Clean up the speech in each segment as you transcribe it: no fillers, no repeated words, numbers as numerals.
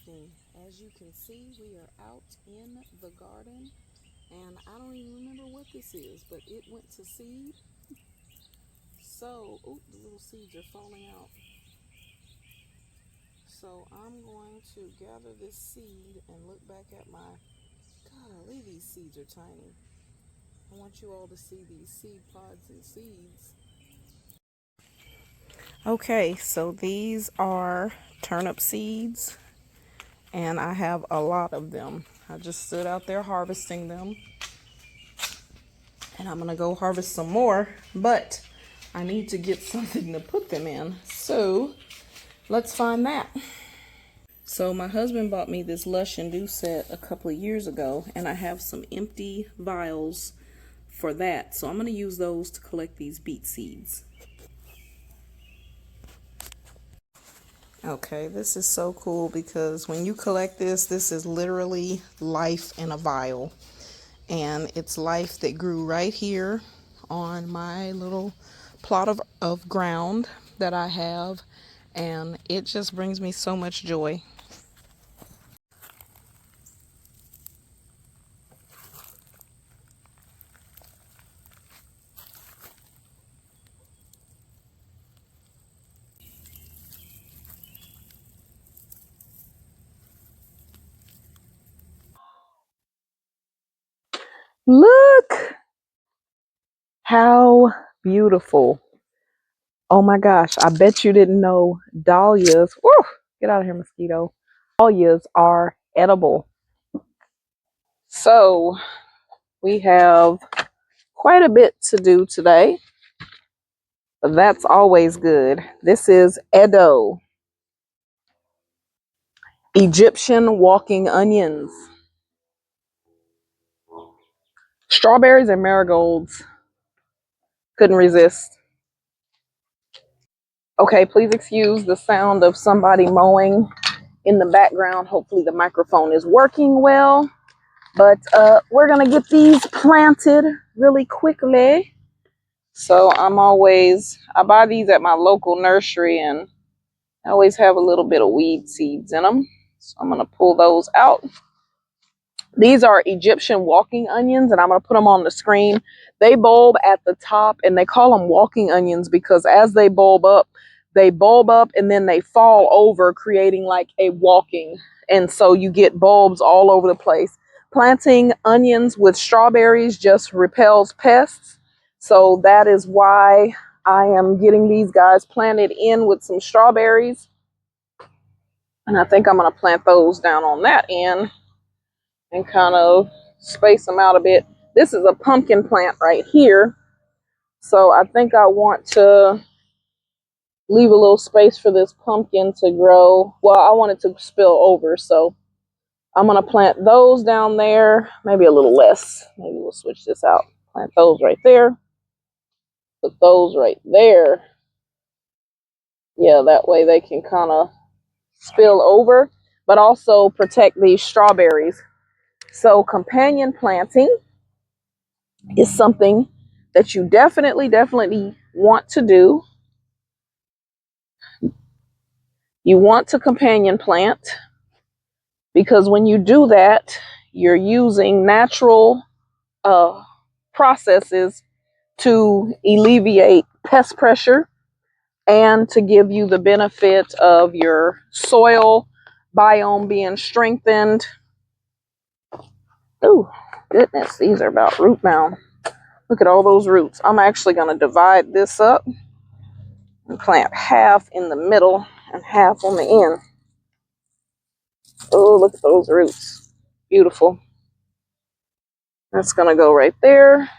evening. As you can see, we are out in the garden, and I don't even remember what this is, but it went to seed. So, oh, the little seeds are falling out. So I'm going to gather this seed and look back at my, golly, these seeds are tiny. I want you all to see these seed pods and seeds. Okay, so these are turnip seeds, and I have a lot of them. I just stood out there harvesting them, and I'm gonna go harvest some more, but I need to get something to put them in. So let's find that. So my husband bought me this Lush and Do set a couple of years ago, and I have some empty vials for that. So I'm going to use those to collect these beet seeds. Okay, this is so cool because when you collect this is literally life in a vial. And it's life that grew right here on my little plot of ground that I have. And it just brings me so much joy. Look how beautiful. Oh my gosh, I bet you didn't know dahlias. Woo, get out of here, mosquito. Dahlias are edible. So we have quite a bit to do today, but that's always good. This is Edo, Egyptian walking onions, strawberries and marigolds. Couldn't resist. Okay, please excuse the sound of somebody mowing in the background. Hopefully the microphone is working well. But we're going to get these planted really quickly. So I buy these at my local nursery, and I always have a little bit of weed seeds in them. So I'm going to pull those out. These are Egyptian walking onions, and I'm going to put them on the screen. They bulb at the top, and they call them walking onions because as they bulb up and then they fall over, creating like a walking. And so you get bulbs all over the place. Planting onions with strawberries just repels pests. So that is why I am getting these guys planted in with some strawberries. And I think I'm going to plant those down on that end and kind of space them out a bit. This is a pumpkin plant right here. So I think I want to leave a little space for this pumpkin to grow. Well, I want it to spill over, so I'm going to plant those down there, maybe a little less. Maybe we'll switch this out. Plant those right there. Put those right there. Yeah, that way they can kind of spill over, but also protect these strawberries. So companion planting is something that you definitely want to do. You want to companion plant because when you do that, you're using natural processes to alleviate pest pressure and to give you the benefit of your soil biome being strengthened. Oh, goodness, these are about root bound. Look at all those roots. I'm actually going to divide this up and plant half in the middle and half on the end. Oh, look at those roots. Beautiful. That's going to go right there.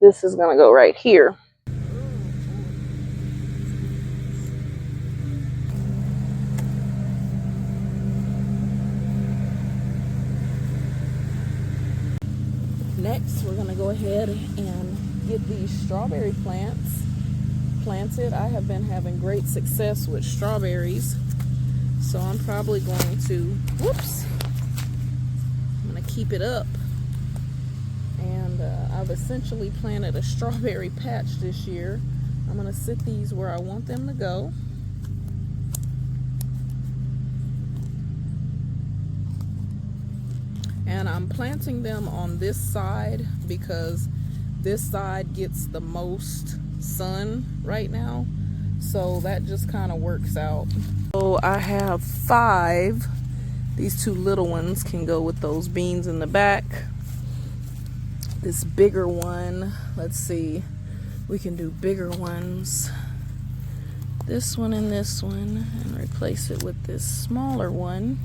This is going to go right here. Next, we're going to go ahead and get these strawberry plants planted. I have been having great success with strawberries, so I'm probably going to, I'm going to keep it up. And I've essentially planted a strawberry patch this year. I'm going to sit these where I want them to go. I'm planting them on this side because this side gets the most sun right now. So that just kind of works out. So I have 5. These 2 little ones can go with those beans in the back. This bigger one, let's see, we can do bigger ones. This one and this one, and replace it with this smaller one.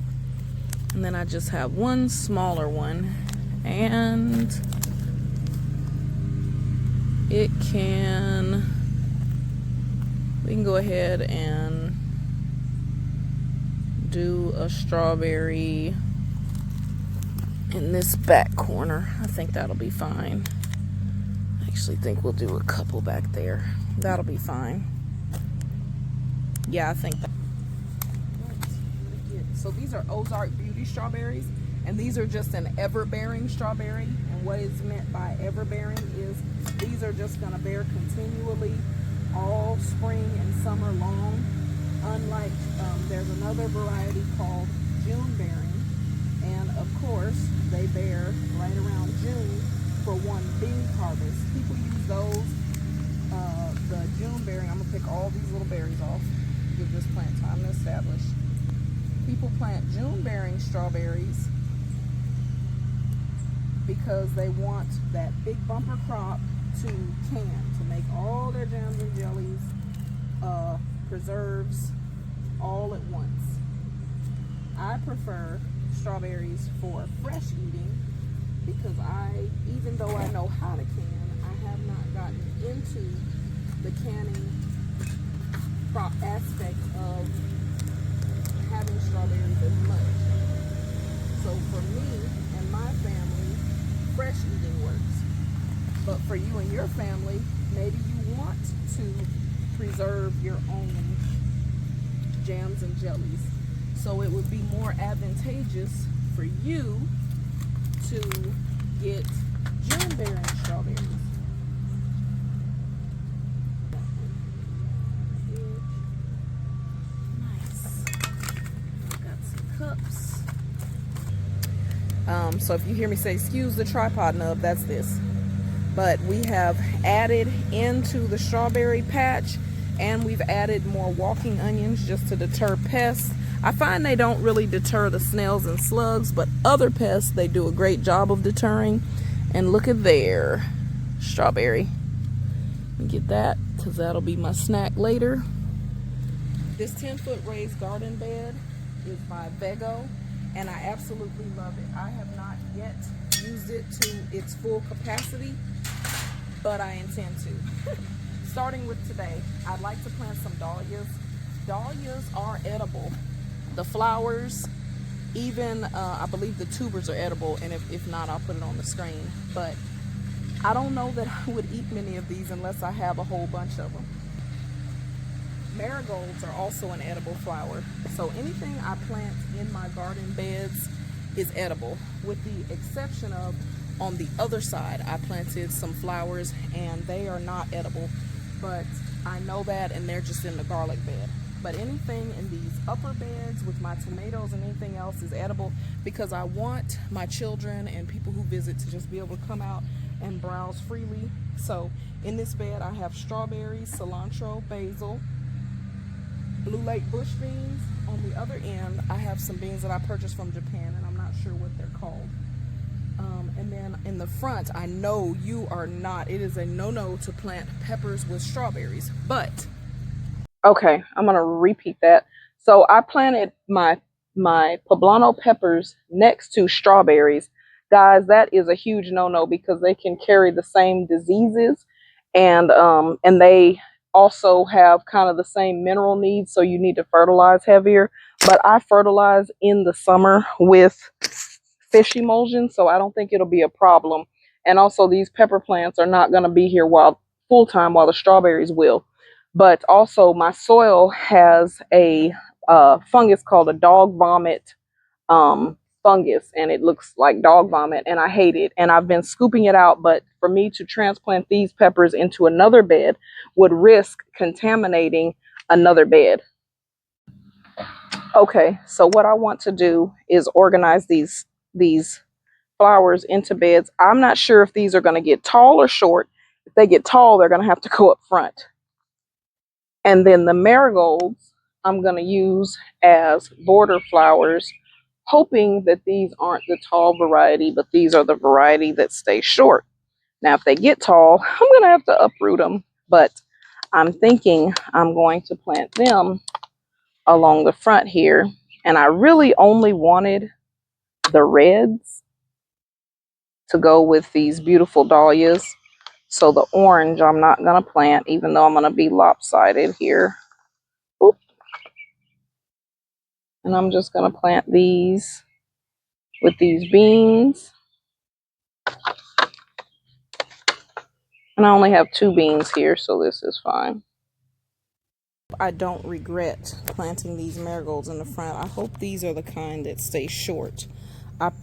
And then I just have one smaller one, and we can go ahead and do a strawberry in this back corner. I think that'll be fine. I actually think we'll do a couple back there. That'll be fine. Yeah, I think that. So these are Ozark Beauty strawberries, and these are just an ever-bearing strawberry. And what is meant by ever-bearing is these are just going to bear continually all spring and summer long. Unlike, there's another variety called June bearing, and of course they bear right around June for one big harvest. People use those, the June bearing. I'm gonna pick all these little berries off, give this plant time to establish. People plant June bearing strawberries because they want that big bumper crop to can, to make all their jams and jellies, preserves, all at once. I prefer strawberries for fresh eating because even though I know how to can, I have not gotten into the canning aspect of having strawberries as much. So for me and my family, fresh eating works. But for you and your family, maybe you want to preserve your own jams and jellies. So it would be more advantageous for you to get June bearing strawberries. Nice. I've got some cups. So if you hear me say, excuse the tripod nub, that's this. But we have added into the strawberry patch, and we've added more walking onions just to deter pests. I find they don't really deter the snails and slugs, but other pests they do a great job of deterring. And look at there, strawberry. Let me get that because that'll be my snack later. This 10-foot raised garden bed is by Vego, and I absolutely love it. I have not yet used it to its full capacity, but I intend to. Starting with today, I'd like to plant some dahlias. Dahlias are edible. The flowers, even I believe the tubers are edible, and if not, I'll put it on the screen. But I don't know that I would eat many of these unless I have a whole bunch of them. Marigolds are also an edible flower. So anything I plant in my garden beds is edible, with the exception of on the other side, I planted some flowers and they are not edible, but I know that, and they're just in the garlic bed. But anything in these upper beds with my tomatoes and anything else is edible, because I want my children and people who visit to just be able to come out and browse freely. So in this bed I have strawberries, cilantro, basil, Blue Lake bush beans. On the other end I have some beans that I purchased from Japan, and I'm not sure what they're called. And then in the front, I know you are not, it is a no-no to plant peppers with strawberries, but okay, I'm gonna repeat that. So I planted my poblano peppers next to strawberries. Guys, that is a huge no-no because they can carry the same diseases, and they also have kind of the same mineral needs, so you need to fertilize heavier. But I fertilize in the summer with fish emulsion, so I don't think it'll be a problem. And also these pepper plants are not going to be here full time while the strawberries will. But also my soil has a fungus called a dog vomit fungus, and it looks like dog vomit, and I hate it, and I've been scooping it out. But for me to transplant these peppers into another bed would risk contaminating another bed. Okay, so what I want to do is organize these flowers into beds. I'm not sure if these are going to get tall or short. If they get tall, they're going to have to go up front. And then the marigolds I'm going to use as border flowers, hoping that these aren't the tall variety, but these are the variety that stay short. Now, if they get tall, I'm going to have to uproot them, but I'm thinking I'm going to plant them along the front here. And I really only wanted the reds to go with these beautiful dahlias. So the orange I'm not going to plant, even though I'm going to be lopsided here. Oop. And I'm just going to plant these with these beans. And I only have 2 beans here, so this is fine. I don't regret planting these marigolds in the front. I hope these are the kind that stay short.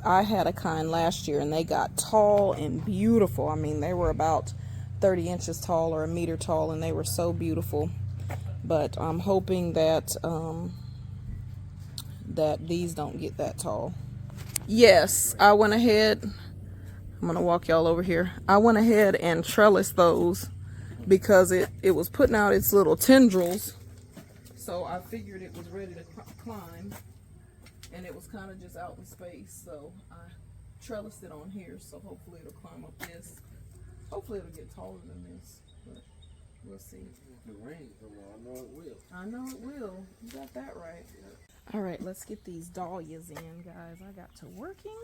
I had a kind last year and they got tall and beautiful. I mean, they were about 30 inches tall or a meter tall, and they were so beautiful. But I'm hoping that that these don't get that tall. Yes, I went ahead. I'm gonna walk y'all over here. I went ahead and trellised those because it was putting out its little tendrils. So I figured it was ready to climb, and it was kind of just out in space. So I trellised it on here, so hopefully it'll climb up this. Hopefully it'll get taller than this, but we'll see. If the rain come on, I know it will. I know it will. You got that right. All right, let's get these dahlias in, guys. I got to working,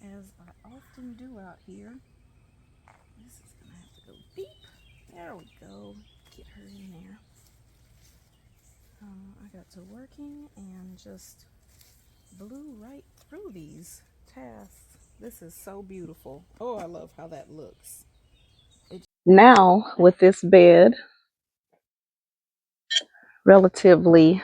as I often do out here. This is gonna have to go deep. There we go. Get her in there. I got to working and just blew right through these tasks. This is so beautiful. Oh, I love how that looks. Now, with this bed relatively,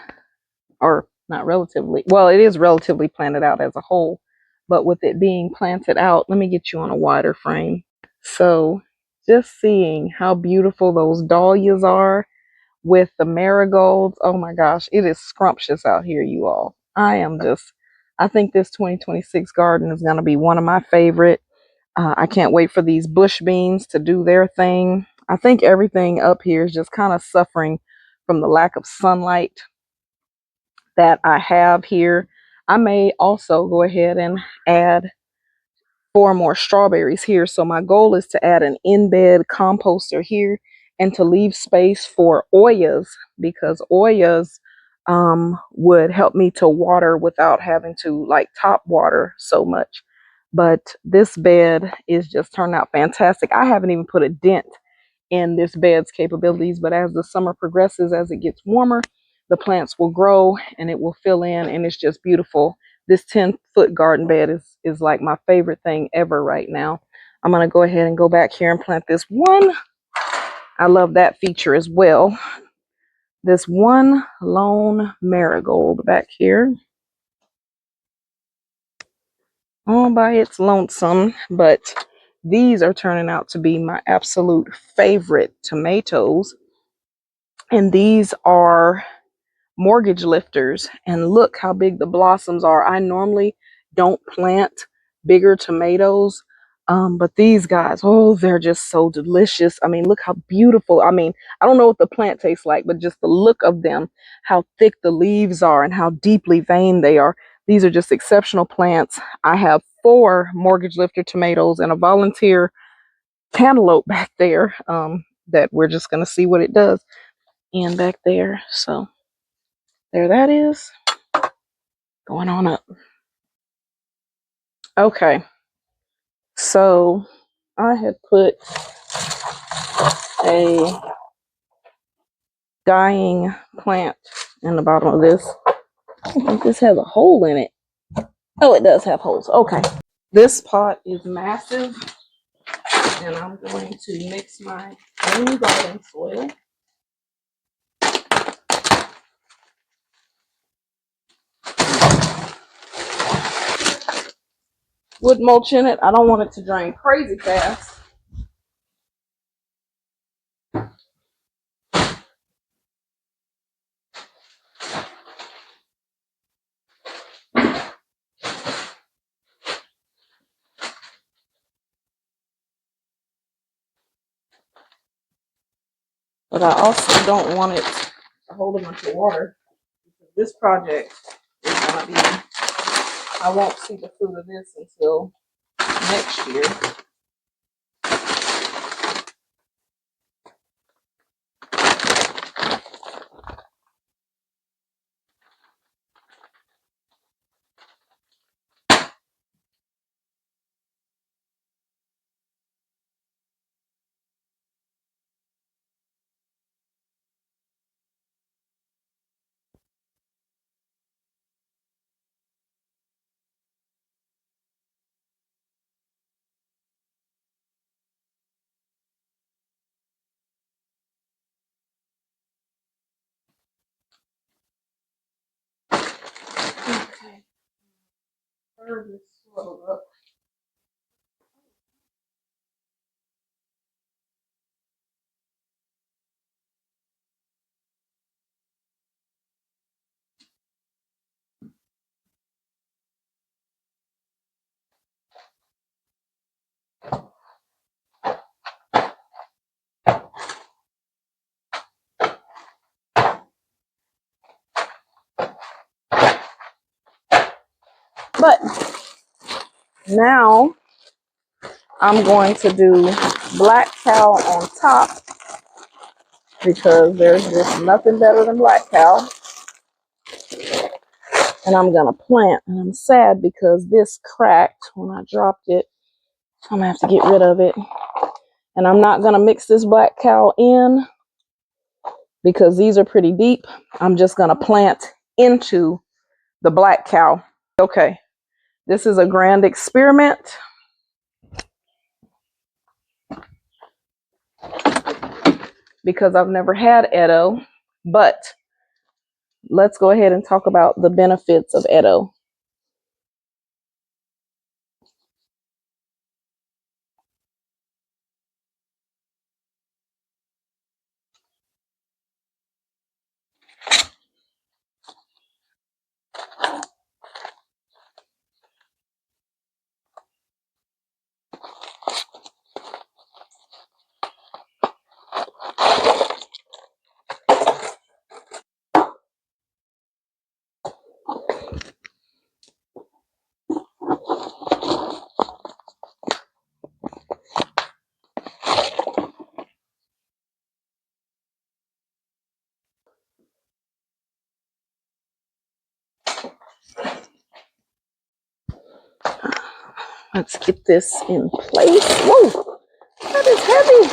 or not relatively, well, it is relatively planted out as a whole, but with it being planted out, let me get you on a wider frame. So just seeing how beautiful those dahlias are with the marigolds. Oh my gosh, it is scrumptious out here, you all. I think this 2026 garden is going to be one of my favorite. I can't wait for these bush beans to do their thing. I think everything up here is just kind of suffering from the lack of sunlight that I have here. I may also go ahead and add 4 more strawberries here. So my goal is to add an in-bed composter here and to leave space for Oyas, because Oyas would help me to water without having to like top water so much. But this bed is just turned out fantastic. I haven't even put a dent in this bed's capabilities, but as the summer progresses, as it gets warmer, the plants will grow and it will fill in, and it's just beautiful. This 10-foot garden bed is like my favorite thing ever right now. I'm going to go ahead and go back here and plant this one. I love that feature as well. This one lone marigold back here, all by its lonesome, but these are turning out to be my absolute favorite tomatoes. And these are mortgage lifters, and look how big the blossoms are. I normally don't plant bigger tomatoes, but these guys, oh, they're just so delicious. I mean, look how beautiful. I mean, I don't know what the plant tastes like, but just the look of them, how thick the leaves are and how deeply veined they are. These are just exceptional plants. I have 4 mortgage lifter tomatoes and a volunteer cantaloupe back there, that we're just going to see what it does. And back there, so there that is, going on up. Okay, so I had put a dying plant in the bottom of this. I think this has a hole in it. Oh, it does have holes. Okay, this pot is massive, and I'm going to mix my own garden soil. Wood mulch in it. I don't want it to drain crazy fast. But I also don't want it to hold a bunch of water. This project is gonna be, I won't see the fruit of this until next year. Okay. Herb is swelled up. But now I'm going to do black cow on top because there's just nothing better than black cow. And I'm gonna plant, and I'm sad because this cracked when I dropped it. I'm gonna have to get rid of it. And I'm not gonna mix this black cow in because these are pretty deep. I'm just gonna plant into the black cow. Okay, this is a grand experiment. Because I've never had Edo, but let's go ahead and talk about the benefits of Edo. Let's get this in place. Whoa, that is heavy.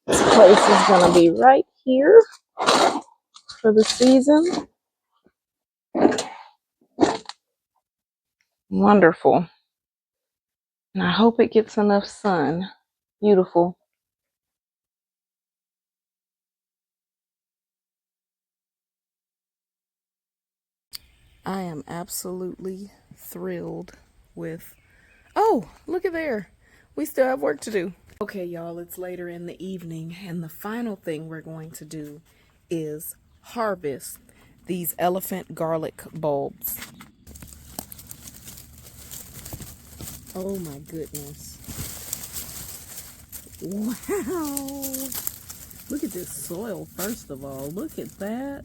This place is gonna be right here for the season. Wonderful. And I hope it gets enough sun. Beautiful. I am absolutely thrilled with, oh, look at there. We still have work to do. Okay, y'all, it's later in the evening, and the final thing we're going to do is harvest these elephant garlic bulbs. Oh my goodness. Wow. Look at this soil, first of all. Look at that.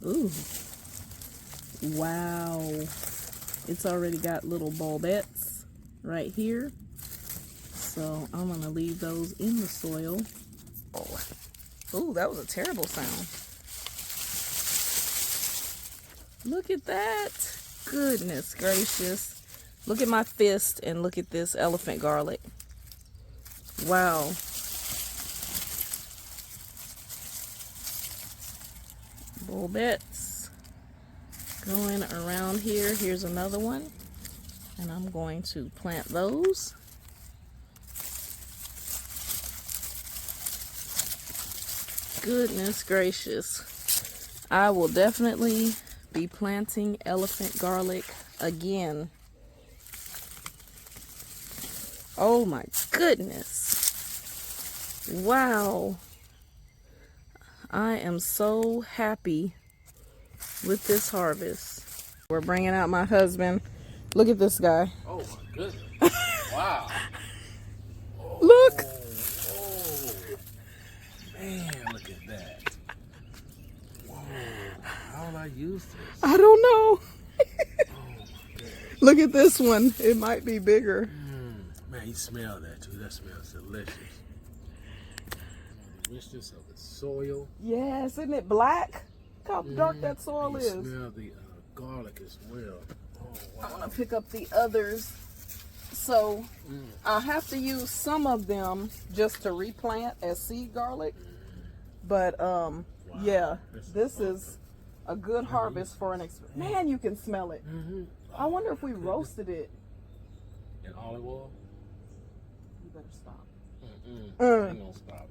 Ooh. Wow. It's already got little bulbettes right here. So I'm going to leave those in the soil. Oh, that was a terrible sound. Look at that. Goodness gracious. Look at my fist and look at this elephant garlic. Wow. Bulbettes going around here. Here's another one. And I'm going to plant those. Goodness gracious. I will definitely be planting elephant garlic again. Oh my goodness. Wow. I am so happy with this harvest. We're bringing out my husband. Look at this guy. Oh my goodness. Wow. Look. Oh. Man, look at that. Whoa. How will I use this? I don't know. Oh, my goodness. Look at this one. It might be bigger. Man, you smell that too. That smells delicious. The richness of the soil. Yes, isn't it black? Look how dark that soil You is. smell the garlic as well. Oh, wow. I'm gonna pick up the others. So I have to use some of them just to replant as seed garlic. But yeah, this is a good harvest for an man. You can smell it. I wonder if we roasted it. In olive oil? You better stop. I ain't gonna stop.